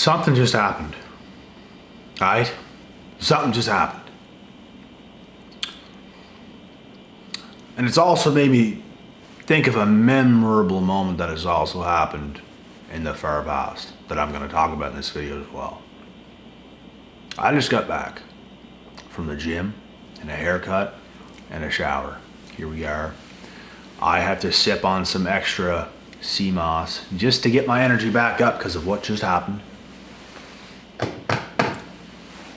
Something just happened. Alright? Something just happened. And it's also made me think of a memorable moment that has also happened in the far past that I'm going to talk about in this video as well. I just got back from the gym and a haircut and a shower. Here we are. I have to sip on some extra sea moss just to get my energy back up because of what just happened.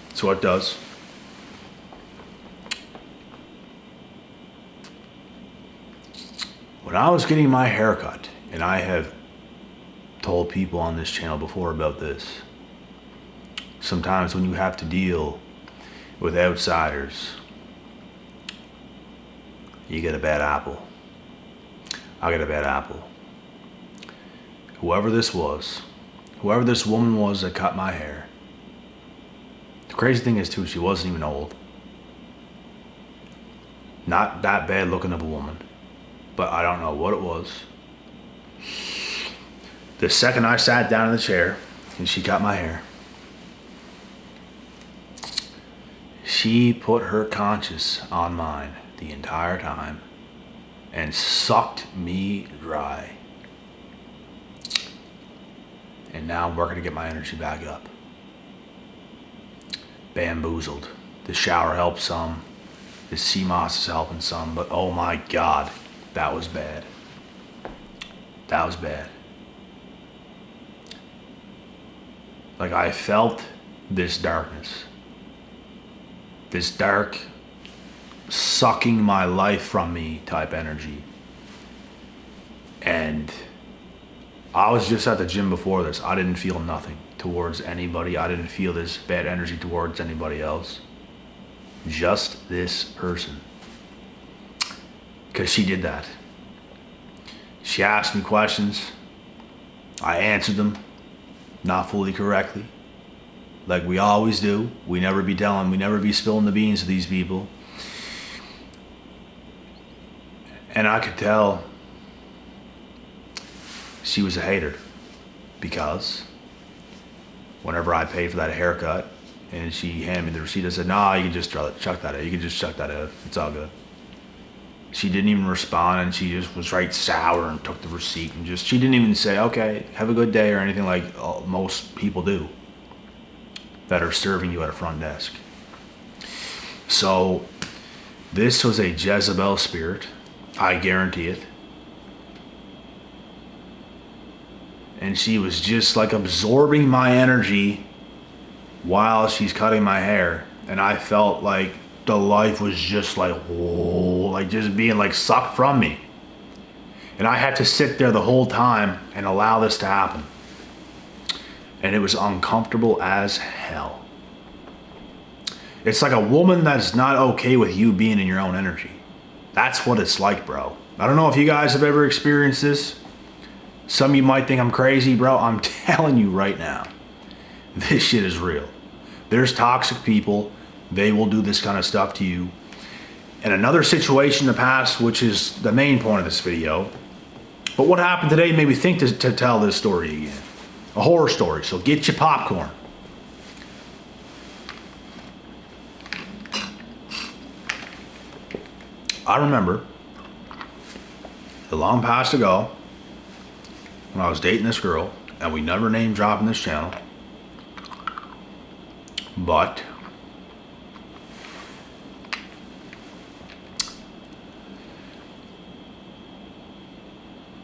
That's what it does. When I was getting my haircut, and I have told people on this channel before about this, sometimes when you have to deal with outsiders, you get a bad apple. I get a bad apple. Whoever this woman was that cut my hair, the crazy thing is too, she wasn't even old. Not that bad looking of a woman, but I don't know what it was. The second I sat down in the chair and she cut my hair, she put her conscience on mine the entire time and sucked me dry. And now I'm working to get my energy back up. Bamboozled. The shower helped some. The sea moss is helping some. But oh my God, that was bad. That was bad. Like I felt this darkness. This dark, sucking my life from me type energy. And I was just at the gym before this. I didn't feel nothing towards anybody. I didn't feel this bad energy towards anybody else. Just this person. Because she did that. She asked me questions. I answered them. Not fully correctly. Like we always do. We never be spilling the beans to these people. And I could tell she was a hater, because whenever I paid for that haircut and she handed me the receipt, I said, nah, you can just chuck that out. You can just chuck that out. It's all good. She didn't even respond, and she just was right sour and took the receipt and she didn't even say, okay, have a good day or anything like most people do that are serving you at a front desk. So this was a Jezebel spirit. I guarantee it. And she was just like absorbing my energy while she's cutting my hair. And I felt like the life was just like, whoa, like just being like sucked from me. And I had to sit there the whole time and allow this to happen. And it was uncomfortable as hell. It's like a woman that's not okay with you being in your own energy. That's what it's like, bro. I don't know if you guys have ever experienced this. Some of you might think I'm crazy, bro. I'm telling you right now, this shit is real. There's toxic people. They will do this kind of stuff to you. And another situation in the past, which is the main point of this video, but what happened today made me think to tell this story again. A horror story, so get your popcorn. I remember a long past ago when I was dating this girl, and we never name drop in this channel, but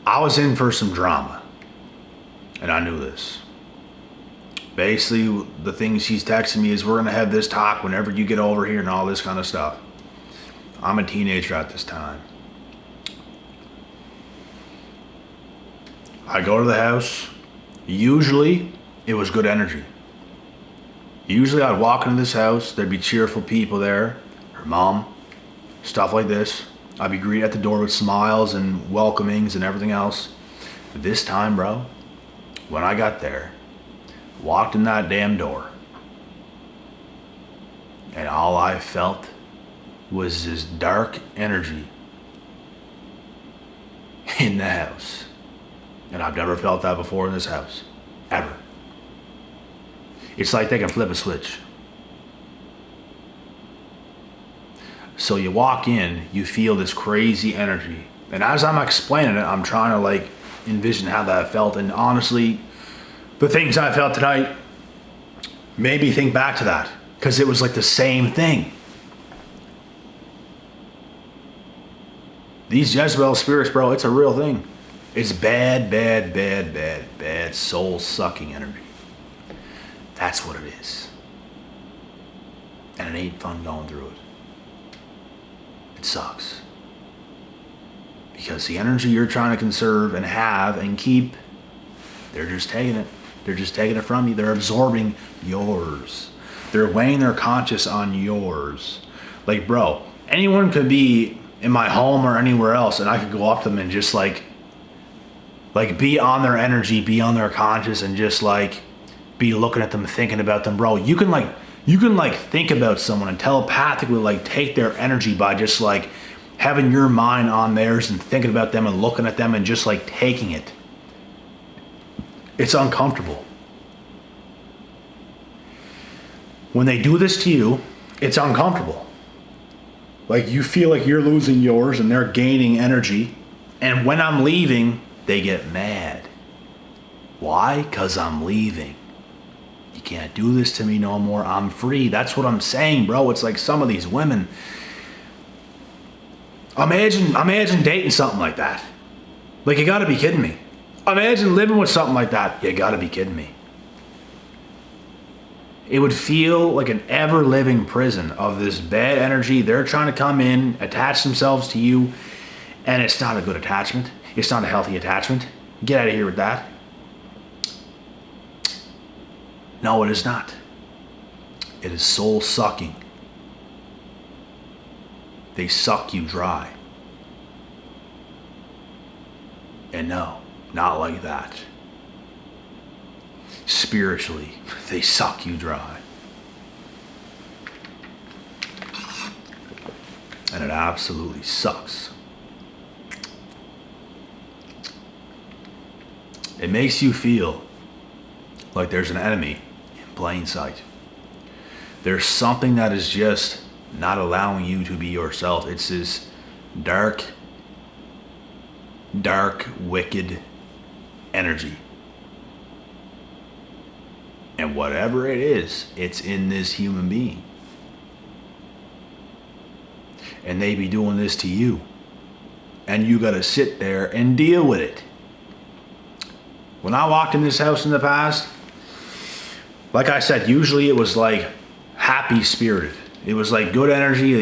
I was in for some drama, and I knew this. Basically, the thing she's texting me is, we're gonna have this talk whenever you get over here and all this kind of stuff. I'm a teenager at this time. I go to the house. Usually, it was good energy. Usually, I'd walk into this house. There'd be cheerful people there. Her mom. Stuff like this. I'd be greeted at the door with smiles and welcomings and everything else. This time, bro, when I got there, walked in that damn door, and all I felt was this dark energy in the house. And I've never felt that before in this house. Ever. It's like they can flip a switch. So you walk in, you feel this crazy energy. And as I'm explaining it, I'm trying to like envision how that felt. And honestly, the things I felt tonight made me think back to that. Because it was like the same thing. These Jezebel spirits, bro, it's a real thing. It's bad, bad, bad, bad, bad soul-sucking energy. That's what it is. And it ain't fun going through it. It sucks. Because the energy you're trying to conserve and have and keep, they're just taking it. They're just taking it from you. They're absorbing yours. They're weighing their conscious on yours. Like, bro, anyone could be in my home or anywhere else and I could go up to them and just like be on their energy, be on their conscious, and just like be looking at them, thinking about them, bro. You can think about someone and telepathically like take their energy by just like having your mind on theirs and thinking about them and looking at them and just like taking it. It's uncomfortable. When they do this to you, it's uncomfortable. Like you feel like you're losing yours and they're gaining energy. And when I'm leaving, they get mad. Why? 'Cause I'm leaving. You can't do this to me no more. I'm free. That's what I'm saying, bro. It's like some of these women. Imagine dating something like that. Like, you gotta be kidding me. Imagine living with something like that. You gotta be kidding me. It would feel like an ever-living prison of this bad energy. They're trying to come in, attach themselves to you, and it's not a good attachment. It's not a healthy attachment. Get out of here with that. No, it is not. It is soul-sucking. They suck you dry. And no, not like that. Spiritually, they suck you dry. And it absolutely sucks. It makes you feel like there's an enemy in plain sight. There's something that is just not allowing you to be yourself. It's this dark, wicked energy. And whatever it is, it's in this human being. And they be doing this to you. And you gotta sit there and deal with it. When I walked in this house in the past, like I said, usually it was like happy spirited. It was like good energy,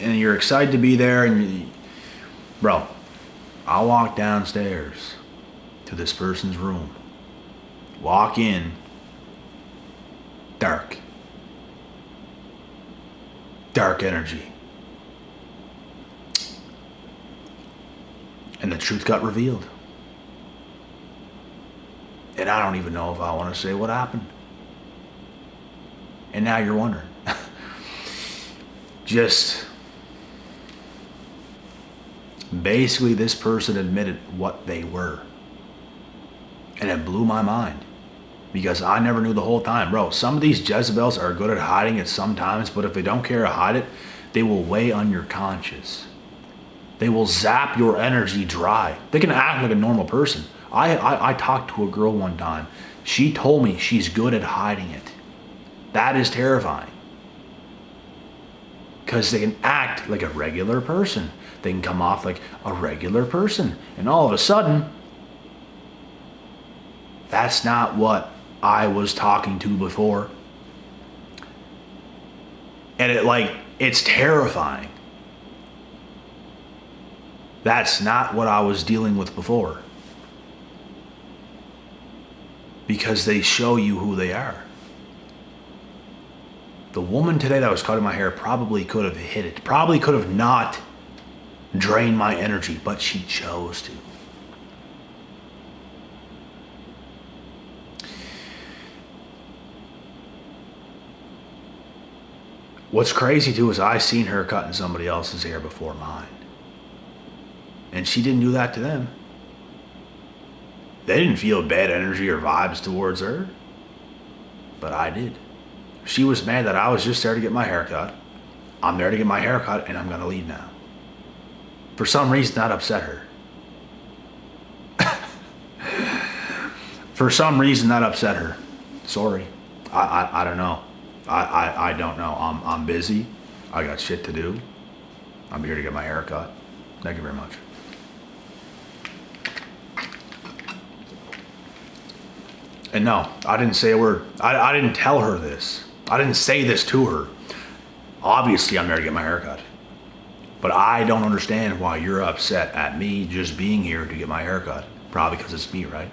and you're excited to be there. Bro, I walk downstairs to this person's room. Walk in, dark energy. And the truth got revealed. And I don't even know if I want to say what happened. And now you're wondering. Just basically this person admitted what they were. And it blew my mind. Because I never knew the whole time. Bro, some of these Jezebels are good at hiding it sometimes, but if they don't care to hide it, they will weigh on your conscience. They will zap your energy dry. They can act like a normal person. I talked to a girl one time. She told me she's good at hiding it. That is terrifying. Because they can act like a regular person. They can come off like a regular person. And all of a sudden, that's not what I was talking to before. And it's terrifying. That's not what I was dealing with before. Because they show you who they are. The woman today that was cutting my hair probably could have hit it. Probably could have not drained my energy, but she chose to. What's crazy too is I seen her cutting somebody else's hair before mine. And she didn't do that to them. They didn't feel bad energy or vibes towards her. But I did. She was mad that I was just there to get my hair cut. I'm there to get my hair cut and I'm going to leave now. For some reason, that upset her. For some reason, that upset her. Sorry. I don't know. I don't know. I'm busy. I got shit to do. I'm here to get my hair cut. Thank you very much. And no, I didn't say a word. I didn't tell her this. I didn't say this to her. Obviously, I'm there to get my hair cut. But I don't understand why you're upset at me just being here to get my hair cut. Probably because it's me, right?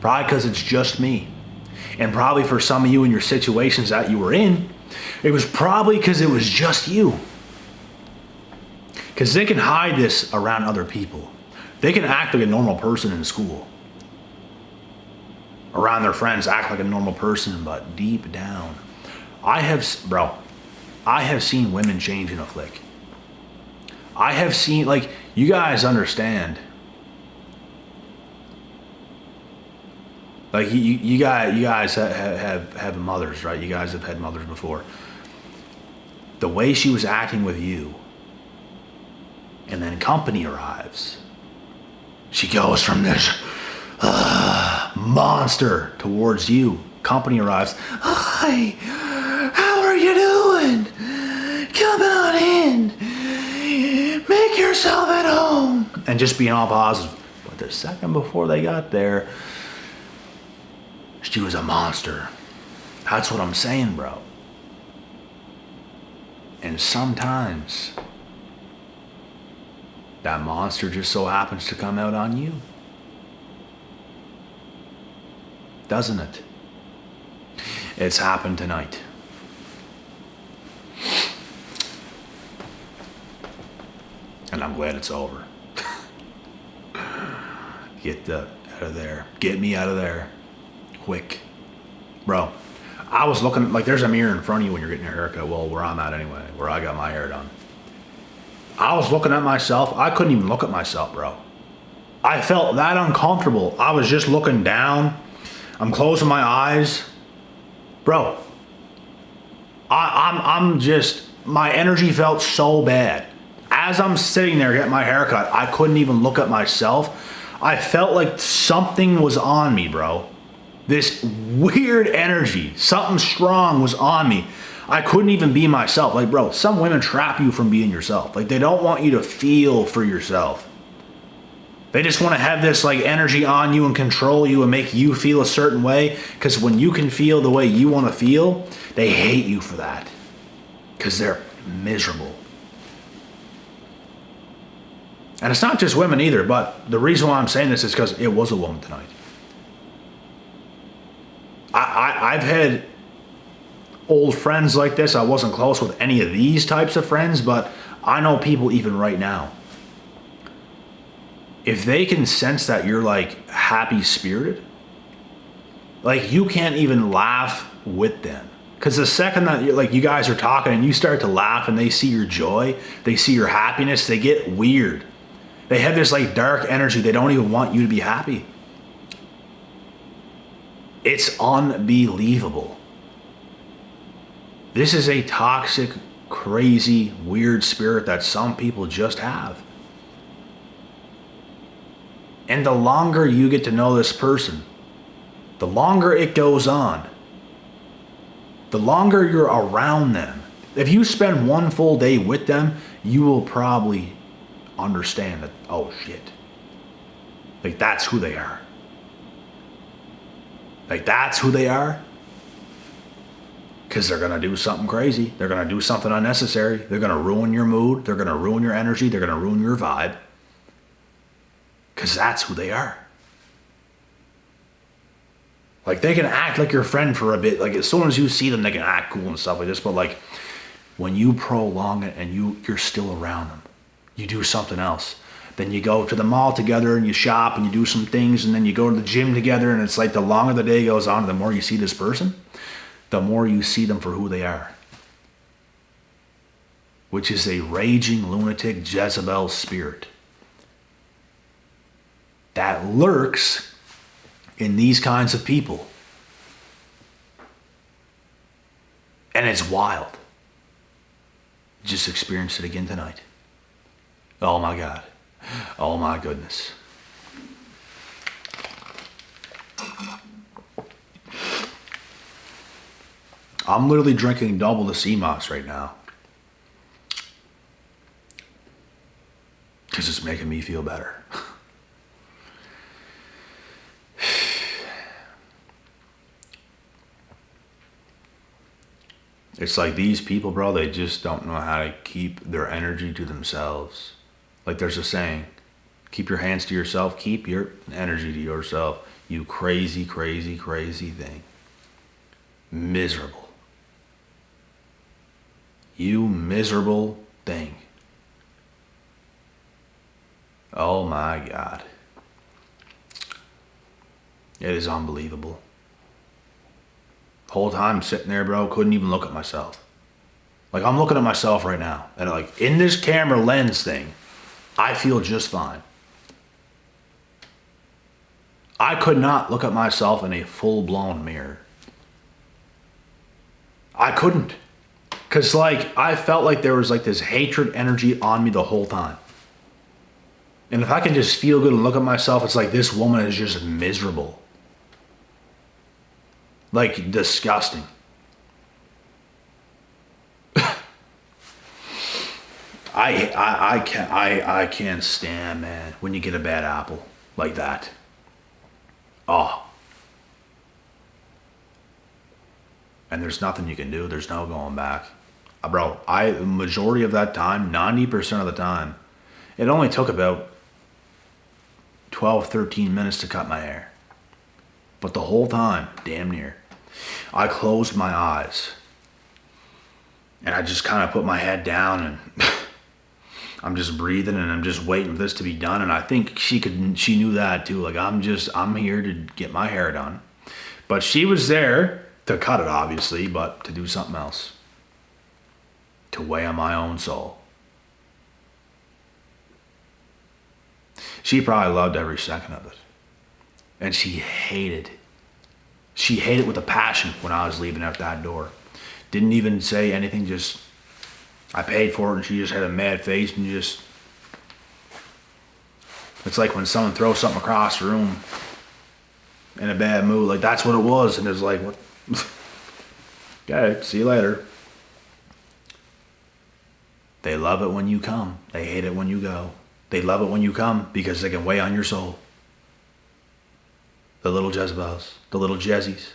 Probably because it's just me. And probably for some of you in your situations that you were in, it was probably because it was just you. Because they can hide this around other people. They can act like a normal person in school. Around their friends, act like a normal person, but deep down, I have seen women change in a flick. I have seen, like, you guys understand. Like, you guys have mothers, right? You guys have had mothers before. The way she was acting with you, and then company arrives. She goes from this monster towards you. Company arrives. Hi, how are you doing? Come on in. Make yourself at home. And just being all positive. But the second before they got there, she was a monster. That's what I'm saying, bro. And sometimes that monster just so happens to come out on you. Doesn't it? It's happened tonight. And I'm glad it's over. Get out of there. Get me out of there. Quick. Bro, I was looking, like, there's a mirror in front of you when you're getting your haircut. Well, where I'm at anyway, where I got my hair done. I was looking at myself. I couldn't even look at myself, bro. I felt that uncomfortable. I was just looking down. I'm closing my eyes. Bro, I'm just, my energy felt so bad. As I'm sitting there getting my haircut, I couldn't even look at myself. I felt like something was on me, bro. This weird energy, something strong was on me. I couldn't even be myself. Like, bro, some women trap you from being yourself. Like, they don't want you to feel for yourself. They just want to have this, like, energy on you and control you and make you feel a certain way. Because when you can feel the way you want to feel, they hate you for that. Because they're miserable. And it's not just women either, but the reason why I'm saying this is because it was a woman tonight. I've had old friends like this. I wasn't close with any of these types of friends, but I know people even right now. If they can sense that you're, like, happy spirited, like, you can't even laugh with them. Because the second that you're, like, you guys are talking and you start to laugh and they see your joy, they see your happiness, they get weird. They have this, like, dark energy. They don't even want you to be happy. It's unbelievable. This is a toxic, crazy, weird spirit that some people just have. And the longer you get to know this person, the longer it goes on, the longer you're around them. If you spend one full day with them, you will probably understand that, oh shit, like, that's who they are. Like, that's who they are. Because they're going to do something crazy. They're going to do something unnecessary. They're going to ruin your mood. They're going to ruin your energy. They're going to ruin your vibe. Because that's who they are. Like, they can act like your friend for a bit. Like, as soon as you see them, they can act cool and stuff like this. But, like, when you prolong it and you're still around them, you do something else. Then you go to the mall together and you shop and you do some things, and then you go to the gym together, and it's like the longer the day goes on, the more you see this person, the more you see them for who they are. Which is a raging lunatic Jezebel spirit that lurks in these kinds of people. And it's wild. Just experienced it again tonight. Oh my God. Oh my goodness. I'm literally drinking double the sea moss right now. Because it's making me feel better. It's like these people, bro, they just don't know how to keep their energy to themselves. Like there's a saying, keep your hands to yourself, keep your energy to yourself. You crazy, crazy, crazy thing. Miserable. You miserable thing. Oh my God. It is unbelievable. Whole time sitting there, bro, couldn't even look at myself. Like I'm looking at myself right now, and like in this camera lens thing, I feel just fine. I could not look at myself in a full-blown mirror. I couldn't. Cause like I felt like there was like this hatred energy on me the whole time. And if I can just feel good and look at myself, it's like this woman is just miserable. Like disgusting. I can't stand, man, when you get a bad apple like that. Oh. And there's nothing you can do. There's no going back. Bro, majority of that time, 90% of the time, it only took about 12, 13 minutes to cut my hair. But the whole time, damn near, I closed my eyes and I just kind of put my head down and I'm just breathing and I'm just waiting for this to be done. And I think she knew that too. Like I'm here to get my hair done. But she was there to cut it, obviously, but to do something else. To weigh on my own soul. She probably loved every second of it. And she hated with a passion when I was leaving out that door. Didn't even say anything, just, I paid for it and she just had a mad face and just, it's like when someone throws something across the room in a bad mood, like that's what it was. And it's like, what? Okay, see you later. They love it when you come. They hate it when you go. They love it when you come because they can weigh on your soul. The little Jezebels, the little Jezzies,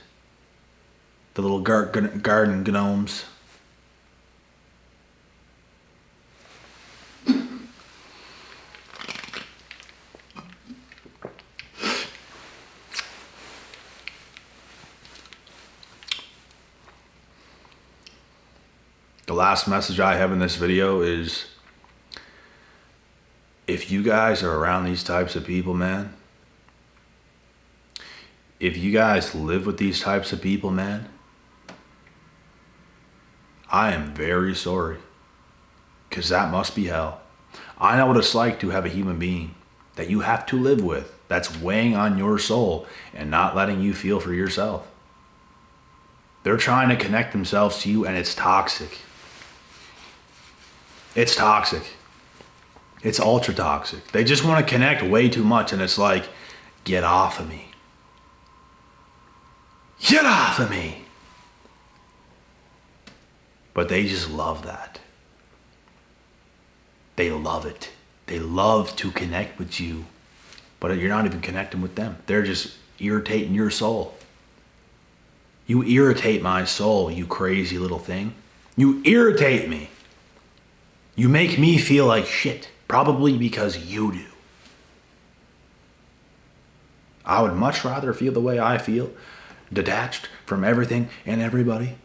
the little garden gnomes. The last message I have in this video is, if you guys are around these types of people, man, if you guys live with these types of people, man, I am very sorry. Because that must be hell. I know what it's like to have a human being that you have to live with that's weighing on your soul and not letting you feel for yourself. They're trying to connect themselves to you and it's toxic. It's toxic. It's ultra toxic. They just want to connect way too much and it's like, get off of me. Get off of me. But they just love that. They love it. They love to connect with you. But you're not even connecting with them. They're just irritating your soul. You irritate my soul, you crazy little thing. You irritate me. You make me feel like shit. Probably because you do. I would much rather feel the way I feel, detached from everything and everybody,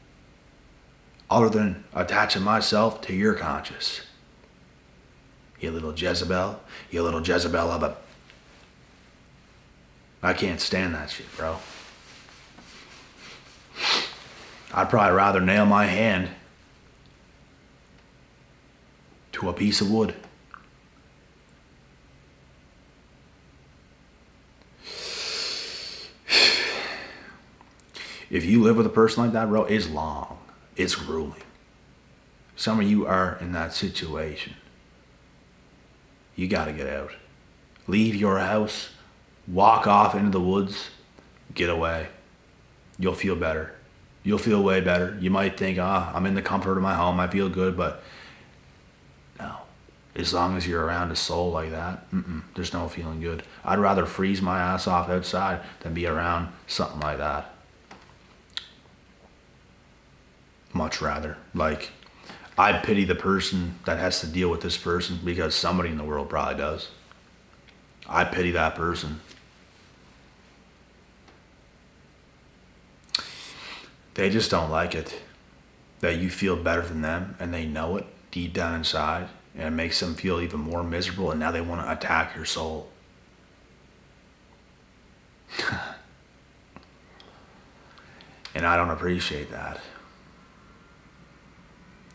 other than attaching myself to your conscience. You little Jezebel, you little Jezebel of a... I can't stand that shit, bro. I'd probably rather nail my hand to a piece of wood. If you live with a person like that, bro, it's long. It's grueling. Some of you are in that situation. You got to get out. Leave your house. Walk off into the woods. Get away. You'll feel better. You'll feel way better. You might think, I'm in the comfort of my home. I feel good, but no. As long as you're around a soul like that, there's no feeling good. I'd rather freeze my ass off outside than be around something like that. Much rather. Like, I pity the person that has to deal with this person because somebody in the world probably does. I pity that person. They just don't like it. That you feel better than them and they know it deep down inside, and it makes them feel even more miserable, and now they want to attack your soul. And I don't appreciate that.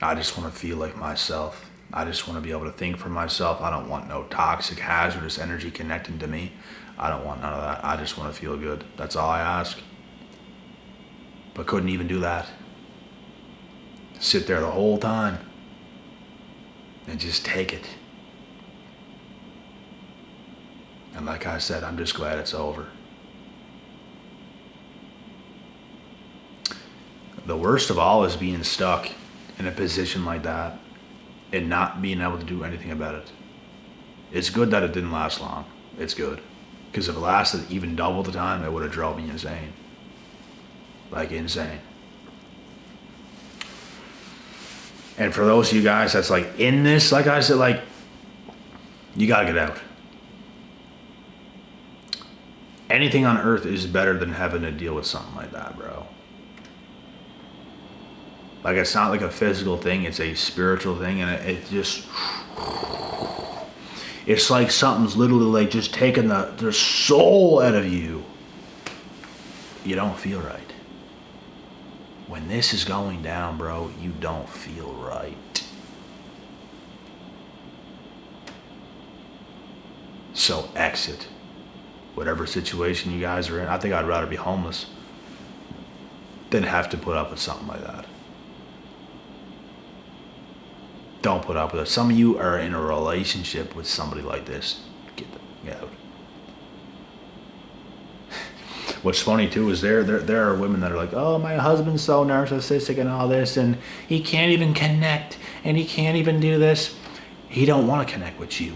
I just want to feel like myself. I just want to be able to think for myself. I don't want no toxic, hazardous energy connecting to me. I don't want none of that. I just want to feel good. That's all I ask. But couldn't even do that. Sit there the whole time and just take it. And like I said, I'm just glad it's over. The worst of all is being stuck in a position like that and not being able to do anything about it. It's good that it didn't last long. It's good. Because if it lasted even double the time, it would have drove me insane. Like insane. And for those of you guys that's like in this, like I said, like, you gotta get out. Anything on earth is better than having to deal with something like that, bro. Like, it's not like a physical thing, it's a spiritual thing, and it just, it's like something's literally like just taking the soul out of you. You don't feel right. When this is going down, bro, you don't feel right. So exit whatever situation you guys are in. I think I'd rather be homeless than have to put up with something like that. Don't put up with it. Some of you are in a relationship with somebody like this. Get out. What's funny too is there are women that are like, oh, my husband's so narcissistic and all this, and he can't even connect, and he can't even do this. He don't want to connect with you.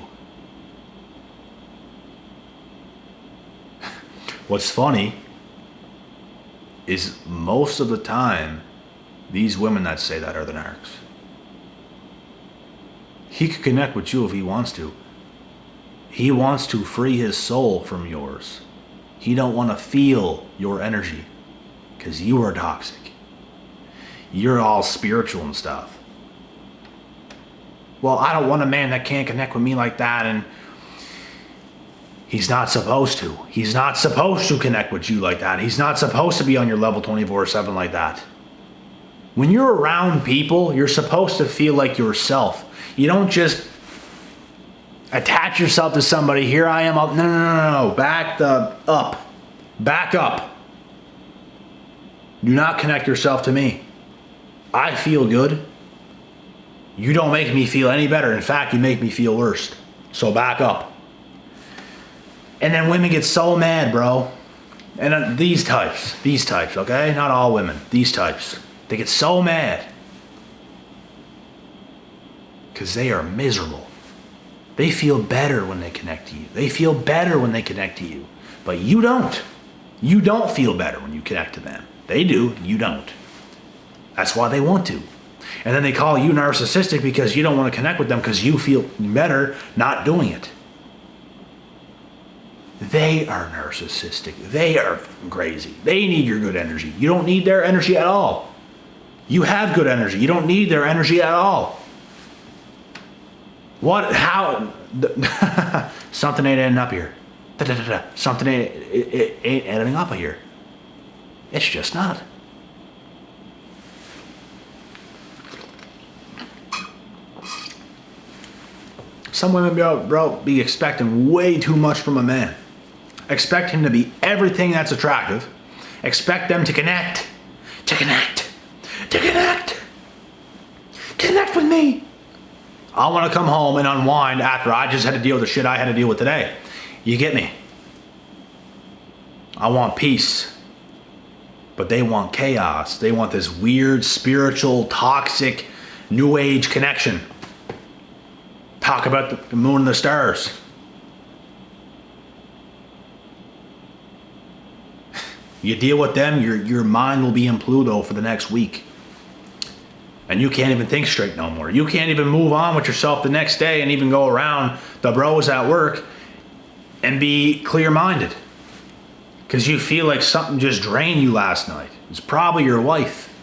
What's funny is most of the time, these women that say that are the narcs. He could connect with you if he wants to. He wants to free his soul from yours. He don't want to feel your energy because you are toxic. You're all spiritual and stuff. Well, I don't want a man that can't connect with me like that, and he's not supposed to. He's not supposed to connect with you like that. He's not supposed to be on your level 24/7 like that. When you're around people, you're supposed to feel like yourself. You don't just attach yourself to somebody. Here I am. Up. No. Back up. Back up. Do not connect yourself to me. I feel good. You don't make me feel any better. In fact, you make me feel worse. So back up. And then women get so mad, bro. And these types, okay? Not all women. These types. They get so mad. Because they are miserable. They feel better when they connect to you. They feel better when they connect to you. But you don't. You don't feel better when you connect to them. They do. You don't. That's why they want to. And then they call you narcissistic because you don't want to connect with them because you feel better not doing it. They are narcissistic. They are crazy. They need your good energy. You don't need their energy at all. You have good energy. You don't need their energy at all. What? How? Something ain't adding up here. Something ain't adding up here. It's just not. Some women, bro, be expecting way too much from a man. Expect him to be everything that's attractive. Expect them to connect. to connect. Connect with me. I want to come home and unwind after I just had to deal with the shit I had to deal with today. You get me? I want peace. But they want chaos. They want this weird, spiritual, toxic, new age connection. Talk about the moon and the stars. You deal with them, your mind will be in Pluto for the next week. And you can't even think straight no more. You can't even move on with yourself the next day and even go around the bros at work and be clear-minded. Because you feel like something just drained you last night. It's probably your wife.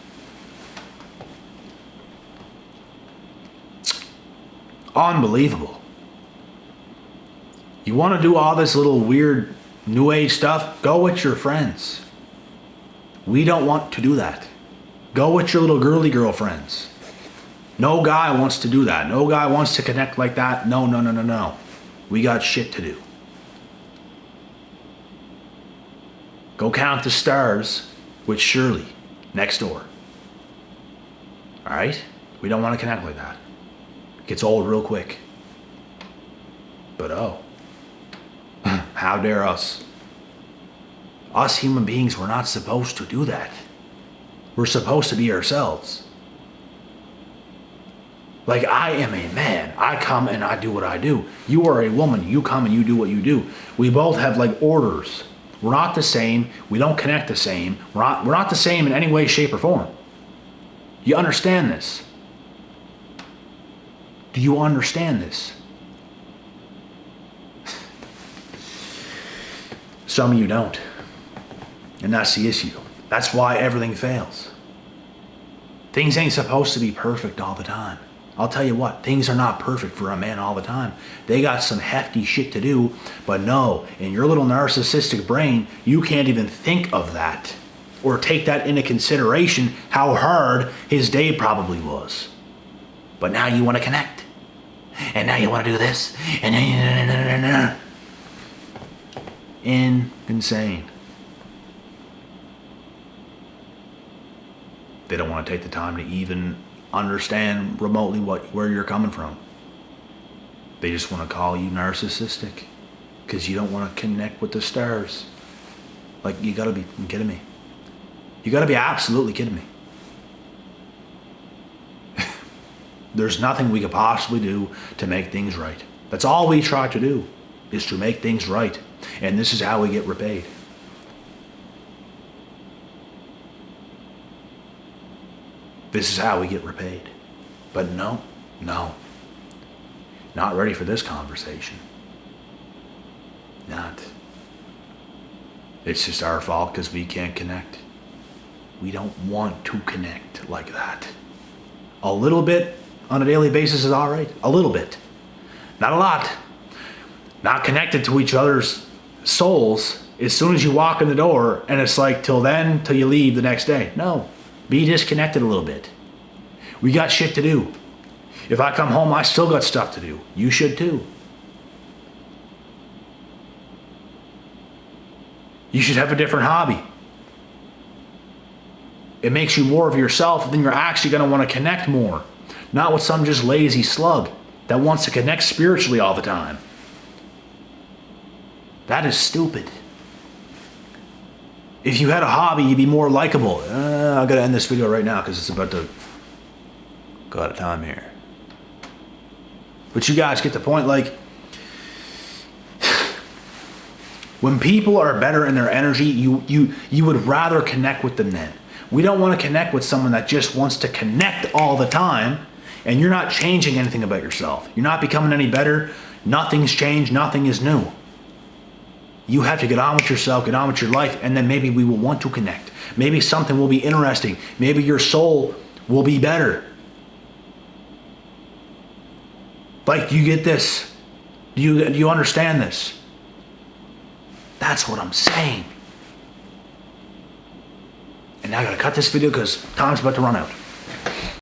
Unbelievable. You want to do all this little weird new age stuff? Go with your friends. We don't want to do that. Go with your little girly girlfriends. No guy wants to do that. No guy wants to connect like that. No, no, no, no, no. We got shit to do. Go count the stars with Shirley next door. All right? We don't want to connect like that. It gets old real quick. But oh, how dare us? Us human beings, we're not supposed to do that. We're supposed to be ourselves. Like, I am a man. I come and I do what I do. You are a woman. You come and you do what you do. We both have like orders. We're not the same. We don't connect the same. We're not the same in any way, shape, or form. You understand this? Do you understand this? Some of you don't. And that's the issue. That's why everything fails. Things ain't supposed to be perfect all the time. I'll tell you what, things are not perfect for a man all the time. They got some hefty shit to do, but no, in your little narcissistic brain, you can't even think of that or take that into consideration how hard his day probably was. But now you want to connect. And now you want to do this. And now insane. They don't want to take the time to even understand remotely where you're coming from. They just want to call you narcissistic because you don't want to connect with the stars. Like, you gotta be kidding me. You gotta be absolutely kidding me. There's nothing we could possibly do to make things right. That's all we try to do, is to make things right. And this is how we get repaid. This is how we get repaid. But no. Not ready for this conversation. Not. It's just our fault because we can't connect. We don't want to connect like that. A little bit on a daily basis is all right. A little bit. Not a lot. Not connected to each other's souls as soon as you walk in the door, and it's like till then, till you leave the next day. No. Be disconnected a little bit. We got shit to do. If I come home, I still got stuff to do. You should too. You should have a different hobby. It makes you more of yourself, then you're actually going to want to connect more. Not with some just lazy slug that wants to connect spiritually all the time. That is stupid. If you had a hobby, you'd be more likable. I gotta end this video right now because it's about to go out of time here. But you guys get the point. Like, when people are better in their energy, you would rather connect with them then. We don't want to connect with someone that just wants to connect all the time, and you're not changing anything about yourself. You're not becoming any better. Nothing's changed. Nothing is new. You have to get on with yourself, get on with your life, and then maybe we will want to connect. Maybe something will be interesting. Maybe your soul will be better. Like, do you get this? Do you understand this? That's what I'm saying. And now I gotta cut this video because time's about to run out.